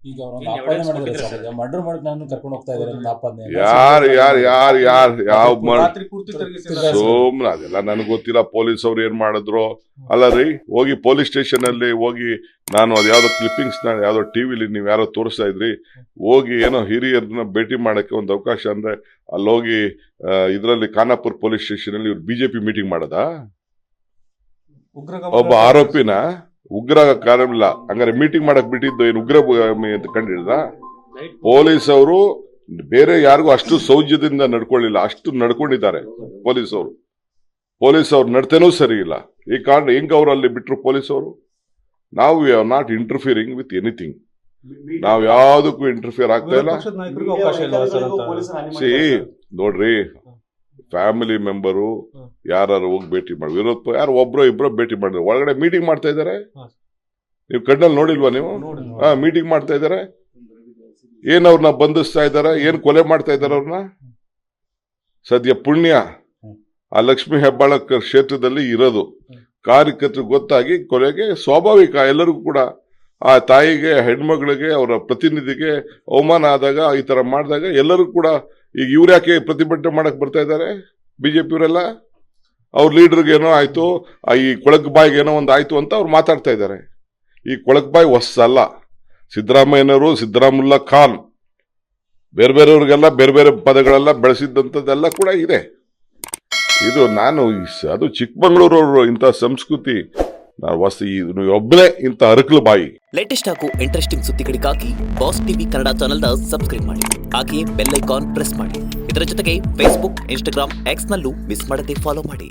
ಈಗ ಅವ್ರೊಂದು ಆಪಾದನೆ ಮಾಡಿದ್ರೆ ಸರ್, ಈಗ ಮರ್ಡರ್ ಮಾಡಕ್ ನಾನು ಕರ್ಕೊಂಡು ಹೋಗ್ತಾ ಇದ್ದಾರೆ ಒಂದು ಆಪಾದನೆ. ಯಾವ ರಾತ್ರಿ ಪೂರ್ತಿ ತಿರುಗಿಸಿದ್ದಾರೆ. ಸೋಮ್ನ ಅದೆಲ್ಲ ನನಗೆ ಗೊತ್ತಿಲ್ಲ. ಪೊಲೀಸ್ ಅವ್ರು ಏನ್ ಮಾಡಿದ್ರು ಅಲ್ಲ ರೀ. ಹೋಗಿ ಪೊಲೀಸ್ ಸ್ಟೇಷನ್ ಅಲ್ಲಿ ಹೋಗಿ, ನಾನು ಅದು ಯಾವ್ದೋ ಕ್ಲಿಪ್ಪಿಂಗ್ಸ್ ನ ಯಾವ್ದೋ ಟಿವಿಲಿ ನೀವ್ ಯಾರೋ ತೋರಿಸ್ತಾ ಇದ್ರಿ, ಹೋಗಿ ಏನೋ ಹಿರಿಯರನ್ನ ಭೇಟಿ ಮಾಡಕ್ಕೆ ಒಂದು ಅವಕಾಶ ಅಂದ್ರೆ ಅಲ್ಲಿ ಹೋಗಿ ಇದ್ರಲ್ಲಿ ಖಾನಾಪುರ್ ಪೊಲೀಸ್ ಸ್ಟೇಷನ್ ಅಲ್ಲಿ ಇವ್ರು ಬಿಜೆಪಿ ಮೀಟಿಂಗ್ ಮಾಡದ ಒಬ್ಬ ಆರೋಪಿನ ಉಗ್ರ ಕಾರಣ ಹಂಗಾರೆ ಮೀಟಿಂಗ್ ಮಾಡಕ್ ಬಿಟ್ಟಿದ್ದು ಏನು ಉಗ್ರ ಅಂತ ಕಂಡಿಡ್ದ? ಪೊಲೀಸ್ ಅವರು ಬೇರೆ ಯಾರಿಗೂ ಅಷ್ಟು ಸೌಜ್ಯದಿಂದ ನಡ್ಕೊಳ್ಳಿಲ್ಲ, ಅಷ್ಟು ನಡ್ಕೊಂಡಿದ್ದಾರೆ ಪೊಲೀಸ್ ಅವರು. ಪೊಲೀಸ್ ಅವ್ರ ನಡತೆನೂ ಸರಿ ಇಲ್ಲ. ಈ ಕಾರಣ ಹೆಂಗ್ ಅವ್ರು ಅಲ್ಲಿ ಬಿಟ್ರು ಪೊಲೀಸ್ ಅವರು? ನಾವು we are not interfering with anything. ನಾವ್ ಯಾವ್ದಕ್ಕೂ ಇಂಟರ್ಫಿಯರ್ ಆಗ್ತಾ ಇಲ್ಲ. ಸಿ ನೋಡ್ರಿ, ಫ್ಯಾಮಿಲಿ ಮೆಂಬರು ಯಾರು ಹೋಗಿ ಭೇಟಿ ಮಾಡಿ, ವಿರೋಧ ಯಾರು ಒಬ್ರು ಇಬ್ರು ಭೇಟಿ ಮಾಡಿದ್ರು, ಒಳಗಡೆ ಮೀಟಿಂಗ್ ಮಾಡ್ತಾ ಇದಾರೆ. ನೀವು ಕಣ್ಣಲ್ಲಿ ನೋಡಿಲ್ವಾ ನೀವು? ಮೀಟಿಂಗ್ ಮಾಡ್ತಾ ಇದಾರೆ. ಏನ್ ಅವ್ರನ್ನ ಬಂಧಿಸ್ತಾ ಇದಾರೆ, ಏನ್ ಕೊಲೆ ಮಾಡ್ತಾ ಇದಾರೆ ಅವ್ರನ್ನ. ಸದ್ಯ ಪುಣ್ಯ ಆ ಲಕ್ಷ್ಮೀ ಹೆಬ್ಬಾಳಕರ್ ಕ್ಷೇತ್ರದಲ್ಲಿ ಇರೋದು. ಕಾರ್ಯಕರ್ತರಿಗೆ ಗೊತ್ತಾಗಿ ಕೊಲೆಗೆ ಸ್ವಾಭಾವಿಕ. ಎಲ್ಲರಿಗೂ ಕೂಡ ಆ ತಾಯಿಗೆ, ಹೆಣ್ಮಗಳಿಗೆ, ಅವರ ಪ್ರತಿನಿಧಿಗೆ ಅವಮಾನ ಆದಾಗ, ಈ ತರ ಮಾಡಿದಾಗ ಎಲ್ಲರೂ ಕೂಡ ಈಗ ಇವ್ರು ಯಾಕೆ ಪ್ರತಿಭಟನೆ ಮಾಡಕ್ ಬರ್ತಾ ಇದ್ದಾರೆ? ಬಿಜೆಪಿ ಅವರೆಲ್ಲ ಅವ್ರ ಲೀಡರ್ಗೆ ಏನೋ ಆಯ್ತು, ಈ ಕೊಳಕ್ ಬಾಯಿಗೆ ಏನೋ ಒಂದು ಆಯ್ತು ಅಂತ ಅವ್ರು ಮಾತಾಡ್ತಾ ಇದ್ದಾರೆ. ಈ ಕೊಳಕ್ ಬಾಯಿ ಹೊಸಲ್ಲ. ಸಿದ್ದರಾಮಯ್ಯನವರು, ಸಿದ್ದರಾಮುಲ್ಲಾ ಖಾನ್, ಬೇರೆ ಬೇರೆಯವ್ರಿಗೆಲ್ಲ ಬೇರೆ ಬೇರೆ ಪದಗಳೆಲ್ಲ ಬೆಳೆಸಿದ್ದಂಥದ್ದೆಲ್ಲ ಕೂಡ ಇದೆ. ಇದು ನಾನು ಅದು ಚಿಕ್ಕಮಗಳೂರವರು ಇಂಥ ಸಂಸ್ಕೃತಿ ಒಬ್ಬನೇ ಇಂಥ ಅರಕಲು ಬಾಯಿ. ಲೇಟೆಸ್ಟ್ ಹಾಗೂ ಇಂಟ್ರೆಸ್ಟಿಂಗ್ ಸುದ್ದಿಗಳಿಗಾಗಿ ಬಾಸ್ ಟಿವಿ ಕನ್ನಡ ಚಾನೆಲ್ನ ಸಬ್ಸ್ಕ್ರೈಬ್ ಮಾಡಿ. ಹಾಗೆಯೇ ಬೆಲ್ ಐಕಾನ್ ಪ್ರೆಸ್ ಮಾಡಿ. ಇದರ ಜೊತೆಗೆ ಫೇಸ್ಬುಕ್, ಇನ್ಸ್ಟಾಗ್ರಾಮ್, ಎಕ್ಸ್ ನಲ್ಲೂ ಮಿಸ್ ಮಾಡದೆ ಫಾಲೋ ಮಾಡಿ.